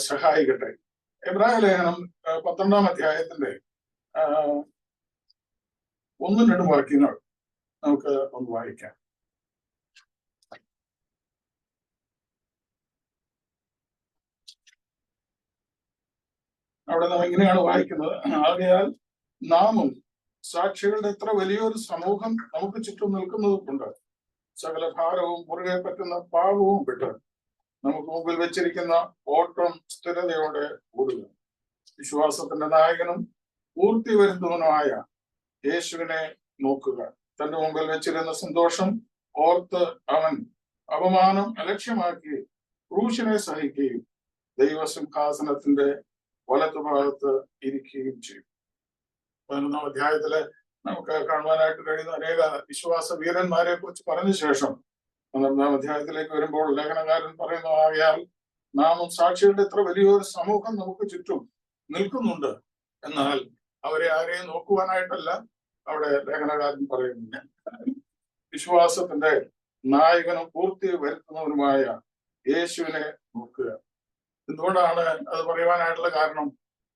Speaker 1: സഹായിക്കട്ടെ. എബ്രായ ലേഖനം 12-ാം അധ്യായത്തിന്റെ 1-2 വാക്യങ്ങൾ നമുക്ക് ഒന്ന് വായിക്കാം. അവിടെ നാം ഇങ്ങനെയാണ് വായിക്കുന്നത്: ആകയാൽ നാമും സാക്ഷികളുടെ എത്ര വലിയൊരു സമൂഹം നമുക്ക് ചുറ്റും നിൽക്കുന്നത് കൊണ്ട് സകല ഭാരവും മുറുകെ പറ്റുന്ന പാപവും വിട്ട് നമുക്ക് മുമ്പിൽ വെച്ചിരിക്കുന്ന ഓട്ടം സ്ഥിരതയോടെ ഓടുക. വിശ്വാസത്തിന്റെ നായകനും പൂർത്തി വരുത്തുന്നവനുമായ യേശുവിനെ നോക്കുക. തന്റെ മുമ്പിൽ വെച്ചിരുന്ന സന്തോഷം ഓർത്ത് അവൻ അപമാനം അലക്ഷ്യമാക്കി ക്രൂശിനെ സഹിക്കുകയും ദൈവസിംഹാസനത്തിന്റെ വലത്തുഭാഗത്ത് ഇരിക്കുകയും ചെയ്യും. 11-ാം അധ്യായത്തില് നമുക്ക് കാണുവാനായിട്ട് കഴിയുന്ന അനേക വിശ്വാസ വീരന്മാരെ കുറിച്ച് പറഞ്ഞ ശേഷം 12-ാം അധ്യായത്തിലേക്ക് വരുമ്പോൾ ലേഖനകാരൻ പറയുന്നു: ആകയാൽ നാമും സാക്ഷികളുടെ എത്ര വലിയൊരു സമൂഹം നമുക്ക് ചുറ്റും നിൽക്കുന്നുണ്ട്, എന്നാൽ അവരെ ആരെയും നോക്കുവാനായിട്ടല്ല അവിടെ ലേഖനകാരൻ പറയുന്നു. വിശ്വാസത്തിന്റെ നായകനും പൂർത്തി വരുത്തുന്നവനുമായ യേശുവിനെ നോക്കുക. എന്തുകൊണ്ടാണ് അത് പറയുവാനായിട്ടുള്ള കാരണം?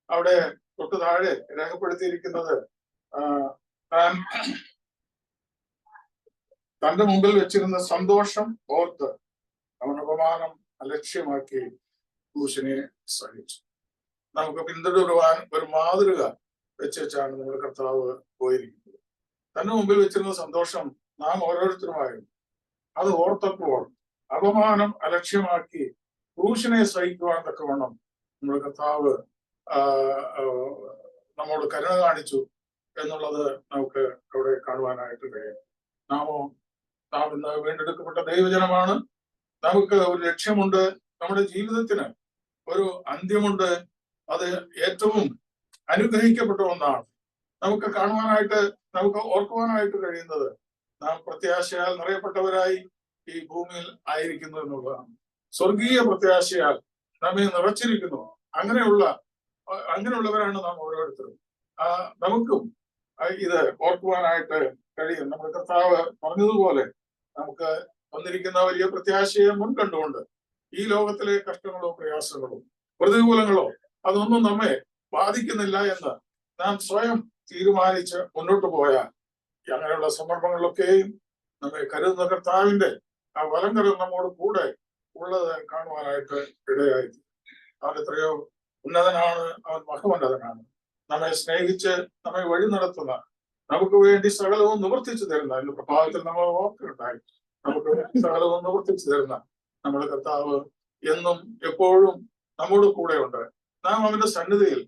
Speaker 1: അവിടെ തൊട്ട് താഴെ രേഖപ്പെടുത്തിയിരിക്കുന്നത് തന്റെ മുമ്പിൽ വെച്ചിരുന്ന സന്തോഷം ഓർത്ത് അവൻ അപമാനം അലക്ഷ്യമാക്കി ക്രൂശിനെ സഹിച്ചു. നമുക്ക് പിന്തുടരുവാൻ ഒരു മാതൃക വെച്ചാണ് നമ്മുടെ കർത്താവ് പോയിരിക്കുന്നത്. തന്റെ മുമ്പിൽ വെച്ചിരുന്ന സന്തോഷം നാം ഓരോരുത്തരുമായും അത് ഓർത്തപ്പോൾ അപമാനം അലക്ഷ്യമാക്കി ക്രൂശിനെ സഹിക്കുവാൻ തക്കവണ്ണം നമ്മുടെ കർത്താവ് നമ്മോട് കരുണ കാണിച്ചു എന്നുള്ളത് നമുക്ക് അവിടെ കാണുവാനായിട്ട് കഴിയും. നാം ഇന്ന് വീണ്ടെടുക്കപ്പെട്ട ദൈവജനമാണ്. നമുക്ക് ഒരു ലക്ഷ്യമുണ്ട്. നമ്മുടെ ജീവിതത്തിന് ഒരു അന്ത്യമുണ്ട്. അത് ഏറ്റവും അനുഗ്രഹിക്കപ്പെട്ട ഒന്നാണ്. നമുക്ക് കാണുവാനായിട്ട്, നമുക്ക് ഓർക്കുവാനായിട്ട് കഴിയുന്നത് നാം പ്രത്യാശയാൽ നിറയപ്പെട്ടവരായി ഈ ഭൂമിയിൽ ആയിരിക്കുന്നു എന്നുള്ളതാണ്. സ്വർഗീയ പ്രത്യാശയാൽ നമ്മെ നിറച്ചിരിക്കുന്നു. അങ്ങനെയുള്ളവരാണ് നാം ഓരോരുത്തരും. നമുക്കും ഇത് ഓർക്കുവാനായിട്ട് കഴിയും. നമ്മുടെ കർത്താവ് പറഞ്ഞതുപോലെ നമുക്ക് വന്നിരിക്കുന്ന വലിയ പ്രത്യാശയെ മുൻകണ്ടുകൊണ്ട് ഈ ലോകത്തിലെ കഷ്ടങ്ങളോ പ്രയാസങ്ങളോ പ്രതികൂലങ്ങളോ അതൊന്നും നമ്മെ ബാധിക്കുന്നില്ല എന്ന് നാം സ്വയം തീരുമാനിച്ച് മുന്നോട്ട് പോയാൽ അങ്ങനെയുള്ള സന്ദർഭങ്ങളിലൊക്കെയും നമ്മെ കരുതുന്ന കർത്താവിന്റെ ആ വലം കരുത് നമ്മോട് കൂടെ ഉള്ളത് കാണുവാനായിട്ട് ഇടയായി. അവൻ എത്രയോ ഉന്നതനാണ്, അവൻ മഹോന്നതനാണ്. നമ്മെ സ്നേഹിച്ച് നമ്മെ വഴി നടത്തുന്ന, നമുക്ക് വേണ്ടി സകലവും നിവർത്തിച്ചു തരുന്ന, ഇന്ന് പ്രഭാതത്തിൽ നമ്മൾ ഓർക്കുന്നുണ്ടായി, നമുക്ക് വേണ്ടി സകലവും നിവർത്തിച്ചു തരുന്ന നമ്മുടെ കർത്താവ് എന്നും എപ്പോഴും നമ്മോട് കൂടെ ഉണ്ട്. നാം അവന്റെ സന്നിധിയിൽ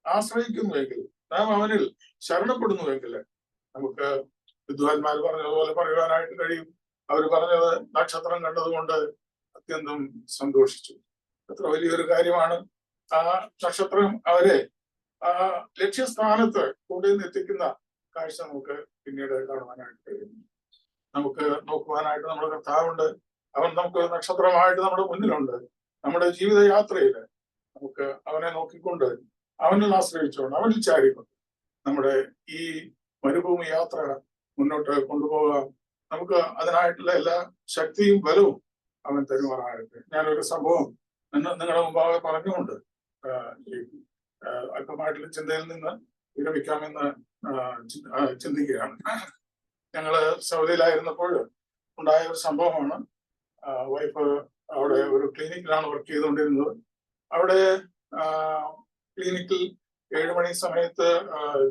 Speaker 1: ആശ്രയിക്കുന്നുവെങ്കിൽ, നാം അവനിൽ ശരണപ്പെടുന്നുവെങ്കിൽ നമുക്ക് വിദ്വാൻമാർ പറഞ്ഞതുപോലെ പറയുവാനായിട്ട് കഴിയും. അവർ പറഞ്ഞത് നക്ഷത്രം കണ്ടതുകൊണ്ട് അത്യന്തം സന്തോഷിച്ചു. എത്ര വലിയൊരു കാര്യമാണ്. ആ നക്ഷത്രം അവരെ ആ ലക്ഷ്യസ്ഥാനത്ത് കൊണ്ടുവന്ന് എത്തിക്കുന്ന കാഴ്ച നമുക്ക് പിന്നീട് കാണുവാനായിട്ട് കഴിയും. നമുക്ക് നോക്കുവാനായിട്ട് നമ്മുടെ കർത്താവുണ്ട്. അവൻ നമുക്ക് നക്ഷത്രമായിട്ട് നമ്മുടെ മുന്നിലുണ്ട്. നമ്മുടെ ജീവിതയാത്രയിൽ നമുക്ക് അവനെ നോക്കിക്കൊണ്ട്, അവനിൽ ആശ്രയിച്ചുകൊണ്ട്, അവനിൽ ചാരിക്കൊണ്ട് നമ്മുടെ ഈ മരുഭൂമി യാത്ര മുന്നോട്ട് കൊണ്ടുപോകാം. നമുക്ക് അതിനായിട്ടുള്ള എല്ലാ ശക്തിയും ബലവും അവൻ തരുമാറാകട്ടെ. ഞാനൊരു സംഭവം നിങ്ങളുടെ മുമ്പാകെ പറഞ്ഞുകൊണ്ട് അല്പമായിട്ടുള്ള ചിന്തയിൽ നിന്ന് വിരമിക്കാമെന്ന് ചിന്തിക്കുകയാണ്. ഞങ്ങള് സൗദിയിലായിരുന്നപ്പോൾ ഉണ്ടായ ഒരു സംഭവമാണ്. വൈഫ് അവിടെ ഒരു ക്ലിനിക്കിലാണ് വർക്ക് ചെയ്തുകൊണ്ടിരുന്നത്. അവിടെ ക്ലിനിക്കിൽ 7 മണി സമയത്ത്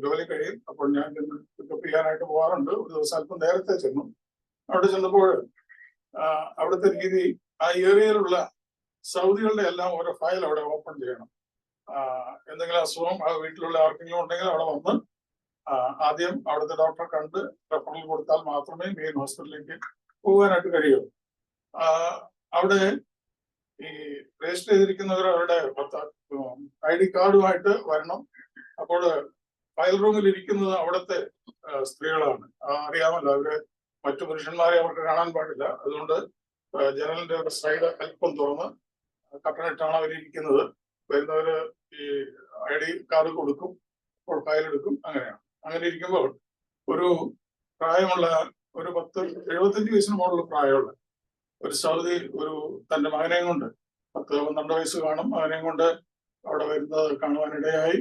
Speaker 1: ജോലി കഴിയും. അപ്പോൾ ഞാൻ പിക്കപ്പ് ചെയ്യാനായിട്ട് പോകാറുണ്ട്. ഒരു ദിവസം അല്പം നേരത്തെ ചെന്നു. അവിടെ ചെന്നപ്പോൾ അവിടുത്തെ രീതി, ആ ഏരിയയിലുള്ള സൗദികളുടെ എല്ലാം ഓരോ ഫയൽ അവിടെ ഓപ്പൺ ചെയ്യണം. എന്തെങ്കിലും അസുഖം വീട്ടിലുള്ള ആർക്കെങ്കിലും ഉണ്ടെങ്കിൽ അവിടെ വന്ന് ആദ്യം അവിടുത്തെ ഡോക്ടറെ കണ്ട് റെഫറൽ കൊടുത്താൽ മാത്രമേ മെയിൻ ഹോസ്പിറ്റലിലേക്ക് പോകാനായിട്ട് കഴിയൂ. അവിടെ ഈ രജിസ്റ്റർ ചെയ്തിരിക്കുന്നവർ അവരുടെ ID കാർഡുമായിട്ട് വരണം. അപ്പോൾ ഫയൽ റൂമിൽ ഇരിക്കുന്നത് അവിടുത്തെ സ്ത്രീകളാണ്. അറിയാമല്ലോ, അവര് മറ്റു പുരുഷന്മാരെ അവർക്ക് കാണാൻ പാടില്ല. അതുകൊണ്ട് ജനലിന്റെ ഒരു സൈഡ് അല്പം തുറന്ന് കട്ടണിട്ടാണ് അവരിയ്ക്കുന്നത്. വരുന്നവര് ഈ ID കാർഡ് കൊടുക്കും, അപ്പോൾ ഫയൽ എടുക്കും. അങ്ങനെയാണ്. അങ്ങനെ ഇരിക്കുമ്പോൾ ഒരു പ്രായമുള്ള ഒരു 75 വയസ്സിന് മുകളിൽ പ്രായമുള്ള ഒരു സൗദി തന്റെ മകനെയും കൊണ്ട്, 10-12 വയസ്സ് കാണും, മകനെയും കൊണ്ട് അവിടെ വരുന്നത് കാണുവാനിടയായി.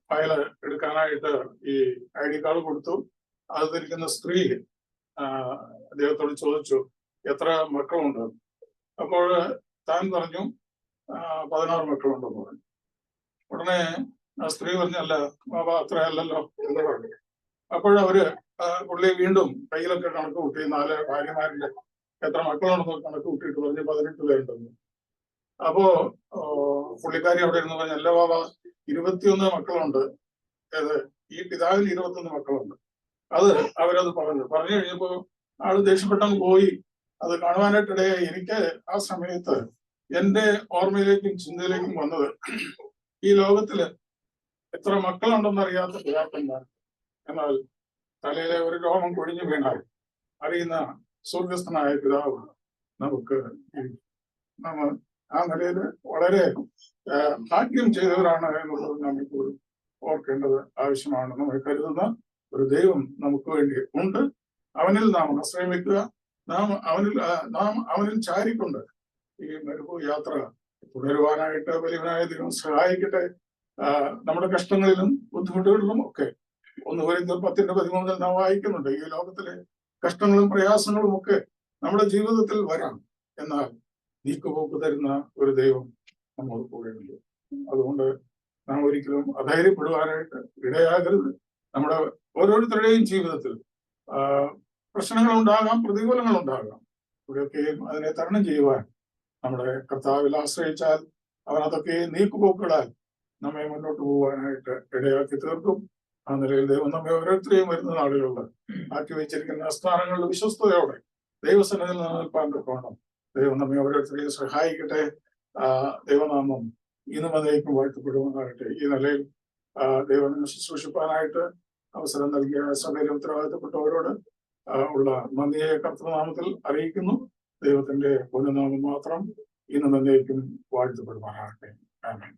Speaker 1: ഫയല് എടുക്കാനായിട്ട് ഈ ID കാർഡ് കൊടുത്തു. അതിരിക്കുന്ന സ്ത്രീ അദ്ദേഹത്തോട് ചോദിച്ചു, എത്ര മക്കളുണ്ട്? അപ്പോൾ താൻ പറഞ്ഞു 16 മക്കളുണ്ടെന്ന് പറഞ്ഞു. ഉടനെ ആ സ്ത്രീ പറഞ്ഞല്ല, ബാബ അത്രയല്ലല്ലോ എന്ന് പറഞ്ഞു. അപ്പോഴവര് പുള്ളി വീണ്ടും കയ്യിലൊക്കെ കണക്ക് കൂട്ടി, 4 ഭാര്യമാരുടെ എത്ര മക്കളുണ്ടെന്ന് കണക്ക് കൂട്ടിയിട്ട് പറഞ്ഞു 18 പേരുണ്ടെന്ന്. അപ്പോ പുള്ളിക്കാരി അവിടെ ഇരുന്ന് പറഞ്ഞു, അല്ല ബാബ 21 മക്കളുണ്ട്. ഈ പിതാവിന് 21 മക്കളുണ്ട്. അത് അവരത് പറഞ്ഞു കഴിഞ്ഞപ്പോ ആള് ദേഷ്യപ്പെട്ടങ്ങ് പോയി. അത് കാണുവാനായിട്ടിടയായി. എനിക്ക് ആ സമയത്ത് എന്റെ ഓർമ്മയിലേക്കും ചിന്തയിലേക്കും വന്നത്, ഈ ലോകത്തില് എത്ര മക്കളുണ്ടെന്ന് അറിയാത്ത പിതാക്കന്മാർ, എന്നാൽ തലയിലെ ഒരു രോമം കൊഴിഞ്ഞു വീണാൽ അറിയുന്ന സ്വർഗസ്ഥനായ പിതാവ് നമുക്ക് നമ്മൾ ആ നിലയിൽ വളരെ ഭാഗ്യം ചെയ്തവരാണ് എന്നുള്ളത് നാം ഇപ്പോൾ ഓർക്കേണ്ടത് ആവശ്യമാണ്. നമ്മൾ കരുതുന്ന ഒരു ദൈവം നമുക്ക് വേണ്ടി ഉണ്ട്. അവനിൽ നാം ആശ്രയിക്കുക. നാം അവനിൽ ചാരിക്കൊണ്ട് ഈ മരുഭൂമി യാത്ര തുടരുവാനായിട്ട് വലിയവനായ ദൈവം സഹായിക്കട്ടെ. നമ്മുടെ കഷ്ടങ്ങളിലും ബുദ്ധിമുട്ടുകളിലും ഒക്കെ 1 കൊരിന്ത്യർ 10:13 നാം വായിക്കുന്നുണ്ട്, ഈ ലോകത്തിലെ കഷ്ടങ്ങളും പ്രയാസങ്ങളും ഒക്കെ നമ്മുടെ ജീവിതത്തിൽ വരാം, എന്നാൽ നീക്കുപോക്ക് തരുന്ന ഒരു ദൈവം നമ്മോട് കൂടെയുണ്ട്. അതുകൊണ്ട് നാം ഒരിക്കലും അധൈര്യപ്പെടുവാനായിട്ട് ഇടയാകരുത്. നമ്മുടെ ഓരോരുത്തരുടെയും ജീവിതത്തിൽ പ്രശ്നങ്ങൾ ഉണ്ടാകാം, പ്രതികൂലങ്ങൾ ഉണ്ടാകാം. ഇവിടെയൊക്കെയും അതിനെ തരണം ചെയ്യുവാൻ നമ്മുടെ കർത്താവിൽ ആശ്രയിച്ചാൽ അവൻ അതൊക്കെ നീക്കുപോക്കുകളാൽ നമ്മെ മുന്നോട്ട് പോകാനായിട്ട് ഇടയാക്കി തീർക്കും. ആ നിലയിൽ ദൈവം നമ്മെ ഓരോരുത്തരെയും വരുന്ന നാളുകളിൽ ആക്കി വെച്ചിരിക്കുന്ന സ്ഥാനങ്ങളിൽ വിശ്വസ്തയോടെ ദൈവസന്നിധിയിൽ നിലനിൽപ്പാൻ വേണം. ദൈവം നമ്മെ ഓരോരുത്തരെയും സഹായിക്കട്ടെ. ദൈവനാമം ഇന്നും അതേക്കും വാഴ്ത്തപ്പെടുവാനാകട്ടെ. ഈ നിലയിൽ ദൈവം ശുശ്രൂഷിപ്പാനായിട്ട് അവസരം നൽകിയ സഭയിൽ ഉത്തരവാദിത്തപ്പെട്ടവരോട് ഉള്ള നന്ദിയെ കർത്തൃനാമത്തിൽ അറിയിക്കുന്നു. ദൈവത്തിന്റെ പൊന്നുനാമം മാത്രം ഇന്നും എന്നേക്കും വാഴ്ത്തപ്പെടുവാനാകട്ടെ. ആമേൻ.